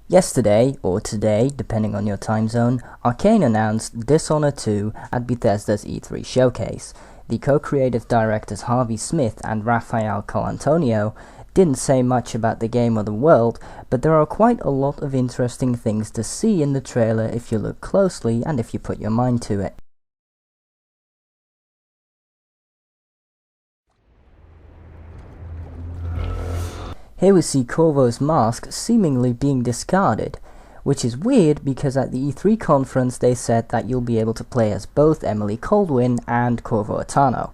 Yesterday, or today, depending on your time zone, Arkane announced Dishonored 2 at Bethesda's E3 showcase. The co-creative directors Harvey Smith and Rafael Colantonio didn't say much about the game or the world, but there are quite a lot of interesting things to see in the trailer if you look closely and if you put your mind to it. Here we see Corvo's mask seemingly being discarded, which is weird because at the E3 conference they said that you'll be able to play as both Emily Coldwin and Corvo Attano.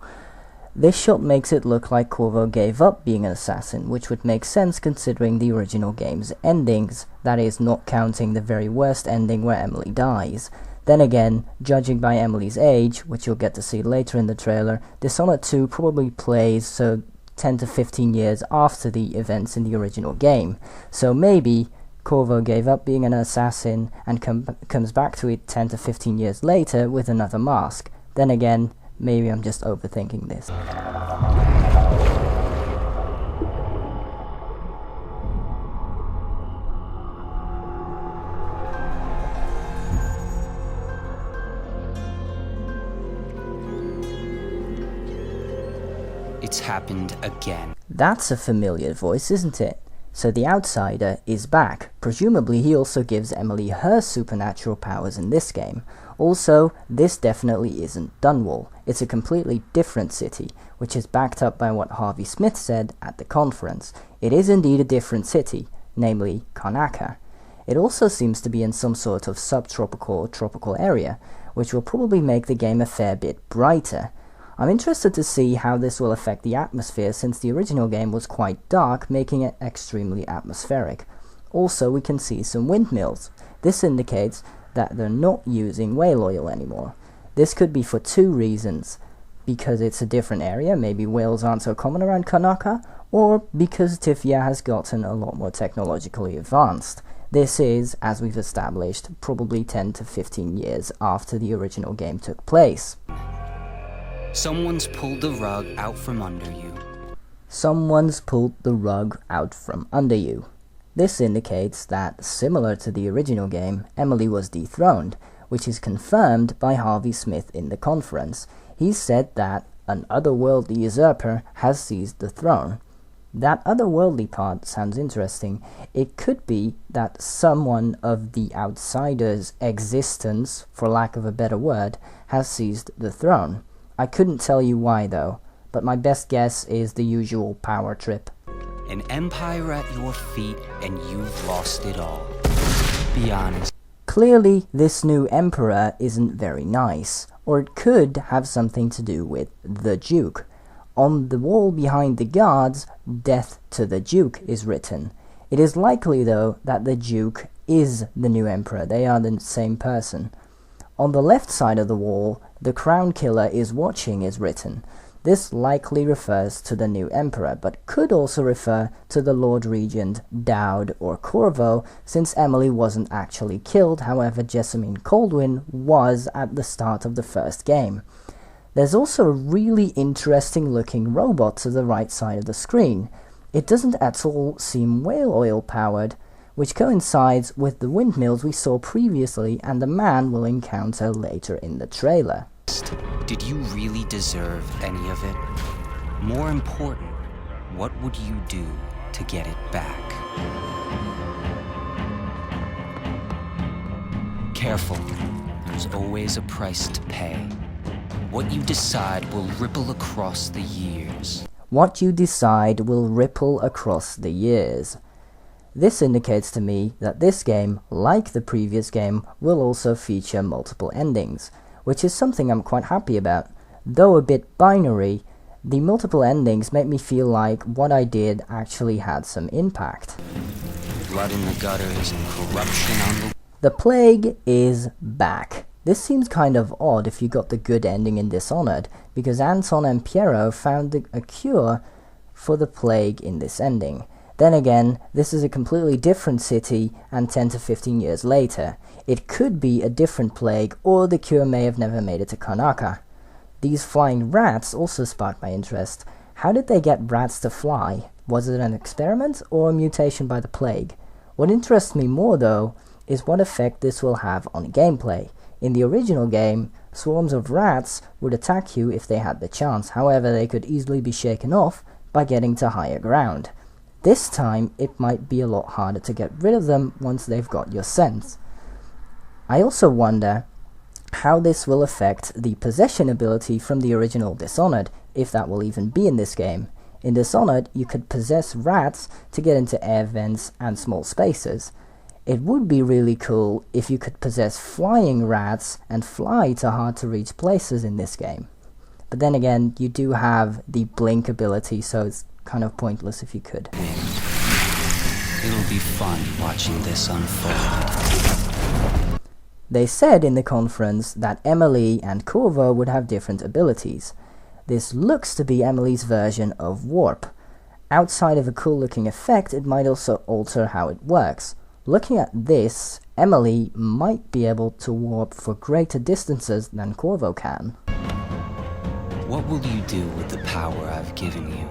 This shot makes it look like Corvo gave up being an assassin, which would make sense considering the original game's endings, that is, not counting the very worst ending where Emily dies. Then again, judging by Emily's age, which you'll get to see later in the trailer, Dishonored 2 probably plays 10 to 15 years after the events in the original game. So maybe Corvo gave up being an assassin and comes back to it 10 to 15 years later with another mask. Then again, maybe I'm just overthinking this. It's happened again. That's a familiar voice, isn't it? So the outsider is back. Presumably he also gives Emily her supernatural powers in this game. Also, this definitely isn't Dunwall. It's a completely different city, which is backed up by what Harvey Smith said at the conference. It is indeed a different city, namely Karnaca. It also seems to be in some sort of subtropical or tropical area, which will probably make the game a fair bit brighter. I'm interested to see how this will affect the atmosphere since the original game was quite dark, making it extremely atmospheric. Also, we can see some windmills. This indicates that they're not using whale oil anymore. This could be for two reasons. Because it's a different area, maybe whales aren't so common around Karnaca, or because Tifia has gotten a lot more technologically advanced. This is, as we've established, probably 10 to 15 years after the original game took place. Someone's pulled the rug out from under you. Someone's pulled the rug out from under you. This indicates that, similar to the original game, Emily was dethroned, which is confirmed by Harvey Smith in the conference. He said that an otherworldly usurper has seized the throne. That otherworldly part sounds interesting. It could be that someone of the outsider's existence, for lack of a better word, has seized the throne. I couldn't tell you why though, but my best guess is the usual power trip. An empire at your feet and you've lost it all. Be honest. Clearly, this new emperor isn't very nice, or it could have something to do with the Duke. On the wall behind the guards, "Death to the Duke" is written. It is likely though that the Duke is the new emperor, they are the same person. On the left side of the wall, "The Crown Killer is watching" is written. This likely refers to the new emperor, but could also refer to the Lord Regent, Dowd, or Corvo, since Emily wasn't actually killed, however Jessamine Coldwin was at the start of the first game. There's also a really interesting looking robot to the right side of the screen. It doesn't at all seem whale oil powered, which coincides with the windmills we saw previously and the man we'll encounter later in the trailer. Did you really deserve any of it? More important, what would you do to get it back? Careful, there's always a price to pay. What you decide will ripple across the years. What you decide will ripple across the years. This indicates to me that this game, like the previous game, will also feature multiple endings, which is something I'm quite happy about. Though a bit binary, the multiple endings make me feel like what I did actually had some impact. Blood in the gutters and corruption on The plague is back. This seems kind of odd if you got the good ending in Dishonored, because Anton and Piero found a cure for the plague in this ending. Then again, this is a completely different city and 10 to 15 years later. It could be a different plague, or the cure may have never made it to Karnaca. These flying rats also sparked my interest. How did they get rats to fly? Was it an experiment or a mutation by the plague? What interests me more though is what effect this will have on gameplay. In the original game, swarms of rats would attack you if they had the chance, however they could easily be shaken off by getting to higher ground. This time it might be a lot harder to get rid of them once they've got your scent. I also wonder how this will affect the possession ability from the original Dishonored, if that will even be in this game. In Dishonored, you could possess rats to get into air vents and small spaces. It would be really cool if you could possess flying rats and fly to hard-to-reach places in this game. But then again, you do have the blink ability, so it's kind of pointless if you could. It'll be fun watching this unfold. They said in the conference that Emily and Corvo would have different abilities. This looks to be Emily's version of warp. Outside of a cool looking effect, it might also alter how it works. Looking at this, Emily might be able to warp for greater distances than Corvo can. What will you do with the power I've given you?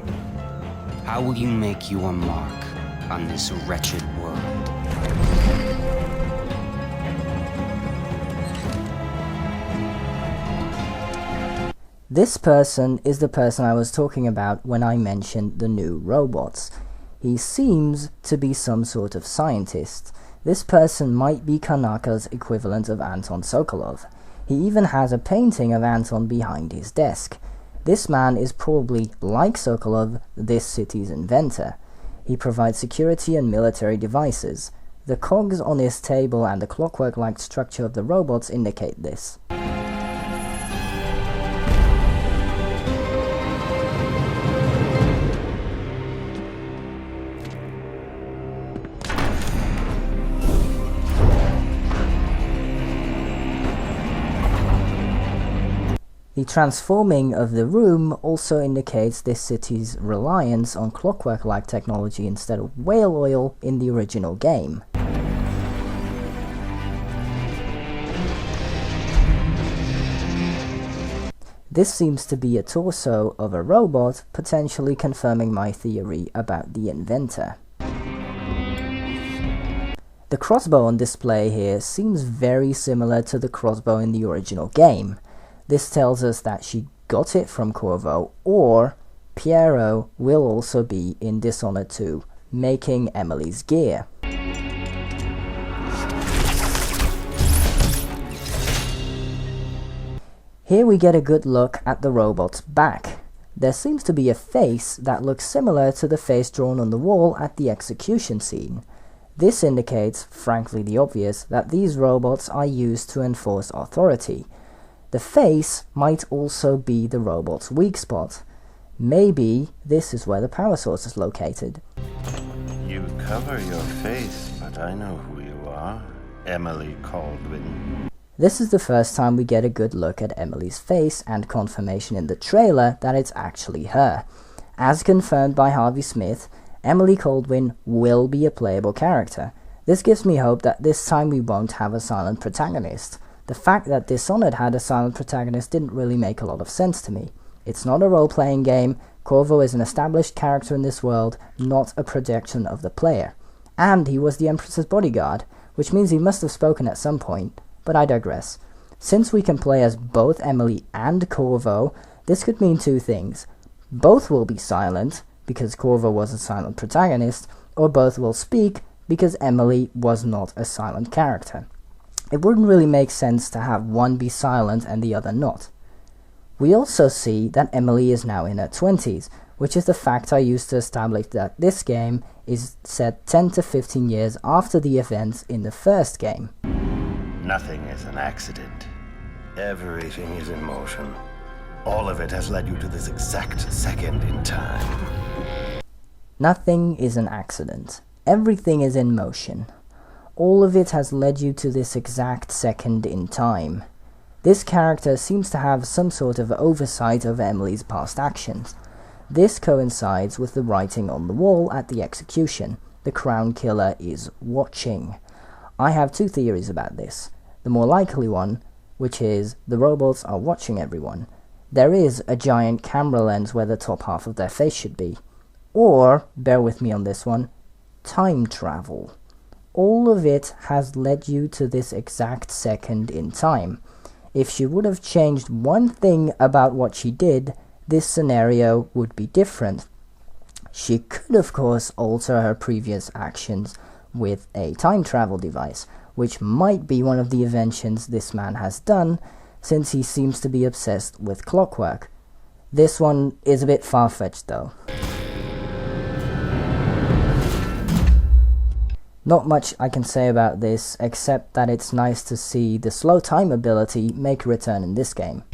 How will you make your mark on this wretched world? This person is the person I was talking about when I mentioned the new robots. He seems to be some sort of scientist. This person might be Kanaka's equivalent of Anton Sokolov. He even has a painting of Anton behind his desk. This man is probably, like Sokolov, this city's inventor. He provides security and military devices. The cogs on his table and the clockwork-like structure of the robots indicate this. The transforming of the room also indicates this city's reliance on clockwork-like technology instead of whale oil in the original game. This seems to be a torso of a robot, potentially confirming my theory about the inventor. The crossbow on display here seems very similar to the crossbow in the original game. This tells us that she got it from Corvo, or Piero will also be in Dishonored 2, making Emily's gear. Here we get a good look at the robot's back. There seems to be a face that looks similar to the face drawn on the wall at the execution scene. This indicates, frankly the obvious, that these robots are used to enforce authority. The face might also be the robot's weak spot. Maybe this is where the power source is located. You cover your face, but I know who you are. Emily Caldwin. This is the first time we get a good look at Emily's face and confirmation in the trailer that it's actually her. As confirmed by Harvey Smith, Emily Caldwin will be a playable character. This gives me hope that this time we won't have a silent protagonist. The fact that Dishonored had a silent protagonist didn't really make a lot of sense to me. It's not a role-playing game. Corvo is an established character in this world, not a projection of the player. And he was the Empress's bodyguard, which means he must have spoken at some point, but I digress. Since we can play as both Emily and Corvo, this could mean two things. Both will be silent, because Corvo was a silent protagonist, or both will speak, because Emily was not a silent character. It wouldn't really make sense to have one be silent and the other not. We also see that Emily is now in her 20s, which is the fact I used to establish that this game is set 10 to 15 years after the events in the first game. Nothing is an accident. Everything is in motion. All of it has led you to this exact second in time. Nothing is an accident. Everything is in motion. All of it has led you to this exact second in time. This character seems to have some sort of oversight of Emily's past actions. This coincides with the writing on the wall at the execution. The Crown Killer is watching. I have two theories about this. The more likely one, which is the robots are watching everyone. There is a giant camera lens where the top half of their face should be. Or, bear with me on this one, time travel. all of it has led you to this exact second in time. If she would have changed one thing about what she did, this scenario would be different. She could of course alter her previous actions with a time travel device, which might be one of the inventions this man has done, since he seems to be obsessed with clockwork. This one is a bit far-fetched though. Not much I can say about this, except that it's nice to see the slow time ability make a return in this game.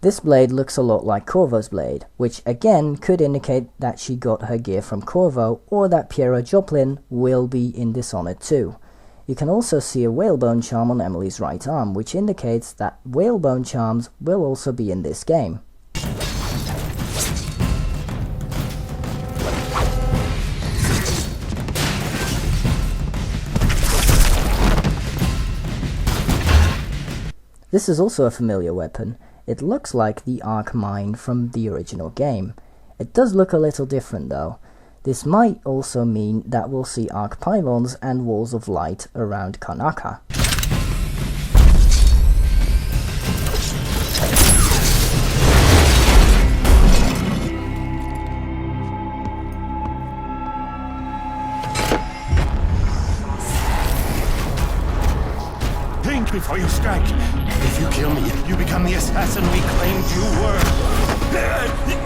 This blade looks a lot like Corvo's blade, which again could indicate that she got her gear from Corvo, or that Piero Joplin will be in Dishonored 2. You can also see a whalebone charm on Emily's right arm, which indicates that whalebone charms will also be in this game. This is also a familiar weapon. It looks like the Arkane from the original game. It does look a little different though. This might also mean that we'll see arc pylons and walls of light around Kanaka. Think before you strike. If you kill me, you become the assassin we claimed you were.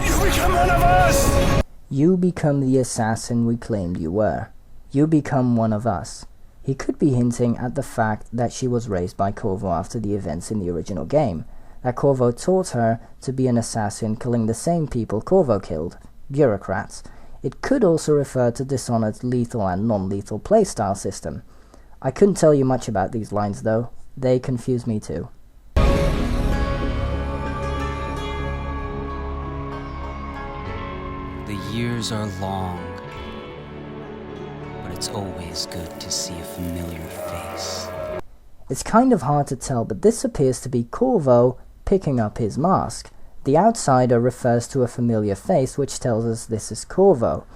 You become one of us! You become the assassin we claimed you were. You become one of us. He could be hinting at the fact that she was raised by Corvo after the events in the original game, that Corvo taught her to be an assassin killing the same people Corvo killed, bureaucrats. It could also refer to Dishonored's lethal and non-lethal playstyle system. I couldn't tell you much about these lines though, they confuse me too. The years are long, but it's always good to see a familiar face. It's kind of hard to tell, but this appears to be Corvo picking up his mask. The outsider refers to a familiar face, which tells us this is Corvo.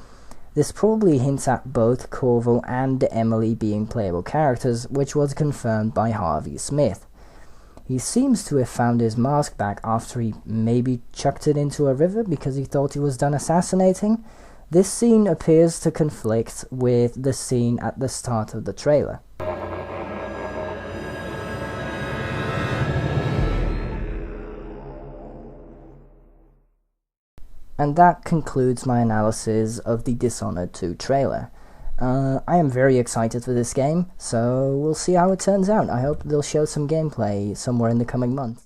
This probably hints at both Corvo and Emily being playable characters, which was confirmed by Harvey Smith. He seems to have found his mask back after he maybe chucked it into a river because he thought he was done assassinating. This scene appears to conflict with the scene at the start of the trailer. And that concludes my analysis of the Dishonored 2 trailer. I am very excited for this game, so we'll see how it turns out. I hope they'll show some gameplay somewhere in the coming months.